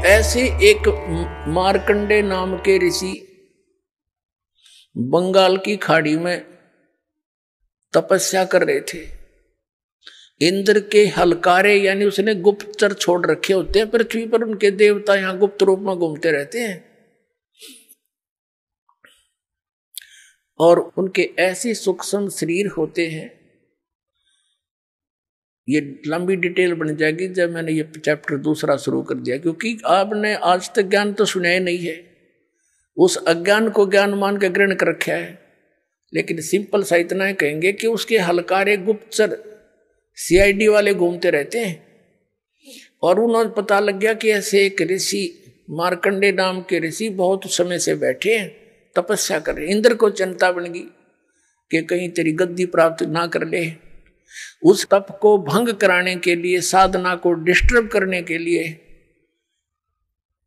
ऐसे एक मार्कंडे नाम के ऋषि बंगाल की खाड़ी में तपस्या कर रहे थे। इंद्र के हलकारे यानी उसने गुप्तचर छोड़ रखे होते हैं पृथ्वी पर, उनके देवता यहां गुप्त रूप में घूमते रहते हैं और उनके ऐसे सूक्ष्म शरीर होते हैं। ये लंबी डिटेल बन जाएगी जब मैंने ये चैप्टर दूसरा शुरू कर दिया, क्योंकि आपने आज तक ज्ञान तो सुना ही नहीं है, उस अज्ञान को ज्ञान मान के ग्रहण कर रखा है। लेकिन सिंपल सा इतना कहेंगे कि उसके हलकारे गुप्तचर सीआईडी वाले घूमते रहते हैं और उन्होंने पता लग गया कि ऐसे एक ऋषि मार्कंडे नाम के ऋषि बहुत समय से बैठे हैं, तपस्या कर रहे। इंद्र को चिंता बन गई कि कहीं तेरी गद्दी प्राप्त ना कर ले। उस तप को भंग कराने के लिए, साधना को डिस्टर्ब करने के लिए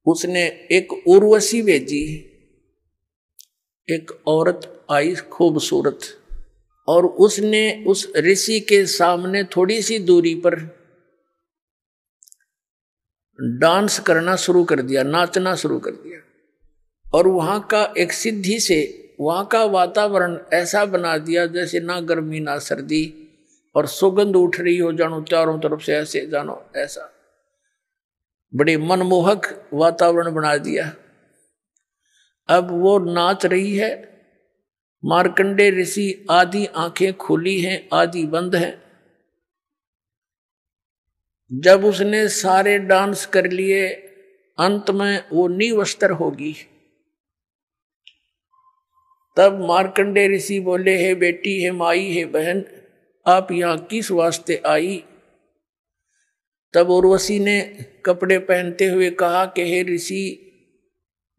उसने एक उर्वशी भेजी। एक औरत आई खूबसूरत, और उसने उस ऋषि के सामने थोड़ी सी दूरी पर डांस करना शुरू कर दिया, नाचना शुरू कर दिया। और वहां का एक सिद्धि से वहां का वातावरण ऐसा बना दिया जैसे ना गर्मी ना सर्दी, और सुगंध उठ रही हो जानो चारों तरफ से, ऐसे जानो ऐसा बड़े मनमोहक वातावरण बना दिया। अब वो नाच रही है। मार्कंडे ऋषि आधी आंखें खुली हैं, आधी बंद हैं। जब उसने सारे डांस कर लिए, अंत में वो निवस्त्र होगी। तब मार्कंडे ऋषि बोले, हे बेटी, हे माई, हे बहन, आप यहां किस वास्ते आई? तब उर्वशी ने कपड़े पहनते हुए कहा कि हे ऋषि,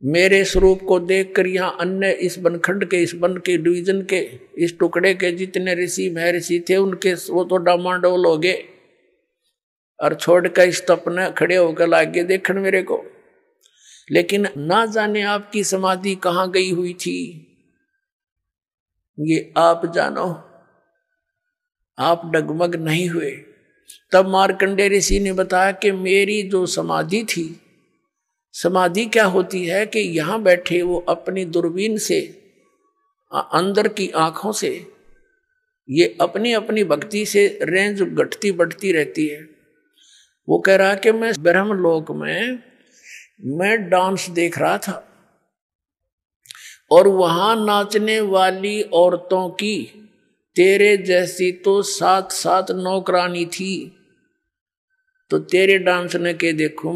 मेरे स्वरूप को देखकर यहाँ अन्य इस बनखंड के, इस वन के डिवीजन के, इस टुकड़े के जितने ऋषि महर्षि थे उनके वो तो डामाडोल हो गए और छोड़कर इस तपने खड़े होकर लागे देखने मेरे को। लेकिन ना जाने आपकी समाधि कहाँ गई हुई थी, ये आप जानो, आप डगमग नहीं हुए। तब मार्कंडे ऋषि ने बताया कि मेरी जो समाधि थी, समाधि क्या होती है कि यहां बैठे वो अपनी दूरबीन से, अंदर की आंखों से, ये अपनी अपनी भक्ति से रेंज घटती बढ़ती रहती है। वो कह रहा कि मैं ब्रह्मलोक में मैं डांस देख रहा था और वहां नाचने वाली औरतों की तेरे जैसी तो 7-7 नौकरानी थी, तो तेरे डांस ने के देखूं